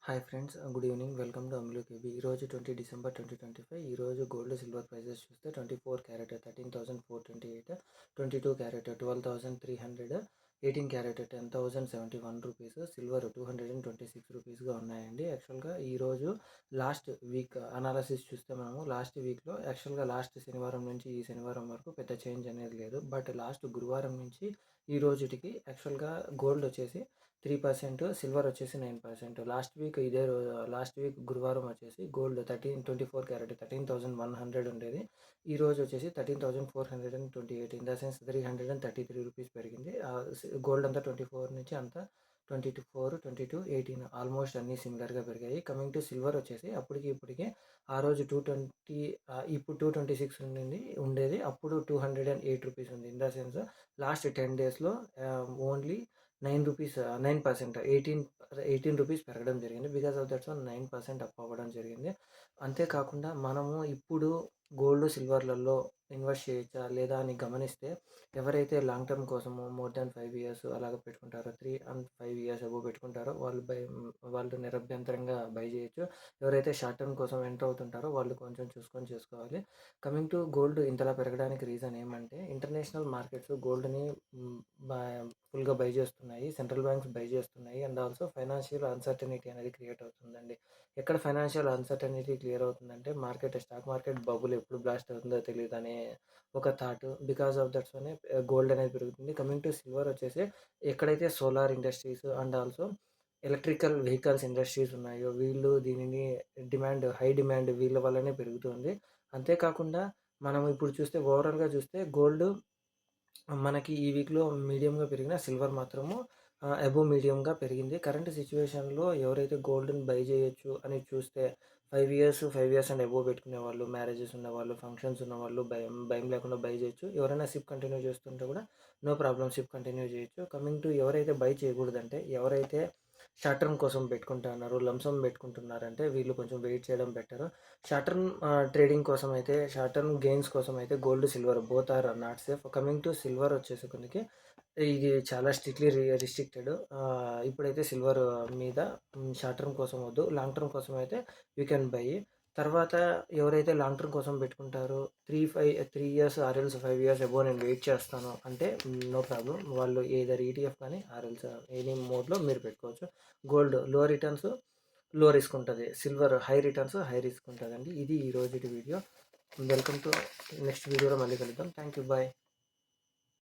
Hi friends, good evening. Welcome to అమ్లు KB. ఈరోజు 20 December 2025. ఈరోజు gold silver prices చూస్తే 24 carrot 13,428, 22 carrot 12,300, 18 carrot 10,071 rupees, silver 226 రూపీస్గా ఉన్నాయండి. యాక్చువల్గా ఈరోజు లాస్ట్ వీక్ అనాలసిస్ చూస్తే మనము లాస్ట్ వీక్లో యాక్చువల్గా లాస్ట్ శనివారం నుంచి ఈ శనివారం వరకు పెద్ద చేంజ్ అనేది లేదు. బట్ లాస్ట్ గురువారం నుంచి ఈ రోజుటికి యాక్చువల్గా గోల్డ్ వచ్చేసి 3%, సిల్వర్ వచ్చేసి 9%. లాస్ట్ వీక్ గురువారం వచ్చేసి గోల్డ్ 24 క్యారెట్ 13,100 ఉండేది. ఈ రోజు వచ్చేసి 13,428, ఇన్ ద సెన్స్ 333 రూపీస్ పెరిగింది. గోల్డ్ అంతా 24 నుంచి అంతా 24, 22, 18 ఆల్మోస్ట్ అన్నీ సిమిలర్గా పెరిగాయి. కమింగ్ టు సిల్వర్ వచ్చేసి అప్పటికి ఇప్పటికే ఆ రోజు 220, ఇప్పుడు 226 ఉండేది. అప్పుడు 208 రూపీస్ ఉంది. ఇన్ ద సెన్స్ లాస్ట్ 10 డేస్లో ఓన్లీ 9%, 18 రూపీస్ పెరగడం జరిగింది. బికాస్ ఆఫ్ దట్స్ 9% అప్ అవ్వడం జరిగింది. అంతేకాకుండా మనము ఇప్పుడు గోల్డ్ సిల్వర్లలో ఇన్వెస్ట్ చేయొచ్చా లేదా అని గమనిస్తే, ఎవరైతే లాంగ్ టర్మ్ కోసము మోర్ దాన్ 5 ఇయర్స్ అలాగ పెట్టుకుంటారో, 3 అండ్ 5 ఇయర్స్ అబోవ్ పెట్టుకుంటారో వాళ్ళు నిరభ్యంతరంగా బై చేయొచ్చు. ఎవరైతే షార్ట్ టర్మ్ కోసం ఎంటర్ అవుతుంటారో వాళ్ళు కొంచెం చూసుకొని చేసుకోవాలి. కమింగ్ టు గోల్డ్ ఇంతలా పెరగడానికి రీజన్ ఏమంటే, ఇంటర్నేషనల్ మార్కెట్స్ గోల్డ్ని ఫుల్గా బై చేస్తున్నాయి, సెంట్రల్ బ్యాంక్స్ బై చేస్తున్నాయి. అండ్ ఆల్సో ఫైనాన్షియల్ అన్సర్టనిటీ అనేది క్రియేట్ అవుతుందండి. ఎక్కడ ఫైనాన్షియల్ అన్సర్టనిటీ క్లియర్ అవుతుందంటే, స్టాక్ మార్కెట్ బబుల్ ఎప్పుడు బ్లాస్ట్ అవుతుందో తెలియదు అనే ఒక థాట్. బికాస్ ఆఫ్ దట్స్నే గోల్డ్ అనేది పెరుగుతుంది. కమింగ్ టు సిల్వర్ వచ్చేసి, ఎక్కడైతే solar industries and also electrical vehicles industries ఉన్నాయో వీళ్ళు దీనిని హై డిమాండ్ వీళ్ళ వల్లనే పెరుగుతుంది. అంతేకాకుండా మనం ఇప్పుడు చూస్తే ఓవరాల్గా చూస్తే గోల్డ్ మనకి ఈ వీక్లో మీడియంగా పెరిగిన, సిల్వర్ మాత్రము అబోవ్ మీడియంగా పెరిగింది. కరెంట్ సిచ్యువేషన్లో ఎవరైతే గోల్డ్ని బై చేయొచ్చు అని చూస్తే 5 ఇయర్స్ అండ్ అబోవ్ పెట్టుకునే వాళ్ళు, మ్యారేజెస్ ఉన్నవాళ్ళు, ఫంక్షన్స్ ఉన్నవాళ్ళు భయం లేకుండా బై చేయొచ్చు. ఎవరైనా సిప్ కంటిన్యూ చేస్తుంటే కూడా నో ప్రాబ్లం, సిప్ కంటిన్యూ చేయొచ్చు. కమింగ్ టు ఎవరైతే బై చేయకూడదంటే, ఎవరైతే షార్ట్ టర్మ్ కోసం పెట్టుకుంటున్నారు, లంసమ్ పెట్టుకుంటున్నారంటే వీళ్ళు కొంచెం వెయిట్ చేయడం బెటర్. షార్ట్ టర్మ్ ట్రేడింగ్ కోసం అయితే, షార్ట్ టర్మ్ గెయిన్స్ కోసం అయితే gold silver both are not safe. Coming to silver వచ్చేసి కొనికి ఇది చాలా స్ట్రిక్ట్లీ రిస్ట్రిక్టెడ్. ఇప్పుడైతే సిల్వర్ మీద షార్ట్ టర్మ్ కోసం వద్దు, లాంగ్ టర్మ్ కోసం అయితే యూ కెన్ బై. తర్వాత ఎవరైతే లాంగ్ టర్మ్ కోసం పెట్టుకుంటారో 3 ఇయర్స్ ఆర్ఎల్స్ 5 ఇయర్స్ అబోవ్ నేను వెయిట్ చేస్తాను అంటే నో ప్రాబ్లం. వాళ్ళు ఏదర్ ఈటీఎఫ్ కానీ ఆర్ఎల్స్ ఎనీ మోడ్లో మీరు పెట్టుకోవచ్చు. గోల్డ్ లో రిటర్న్స్ లో రిస్క్ ఉంటుంది, silver high returns high risk ఉంటుందండి. ఇది ఈ రోజు వీడియో. వెల్కమ్ టు నెక్స్ట్ వీడియోలో మళ్ళీ కలుద్దాం. Thank you, bye.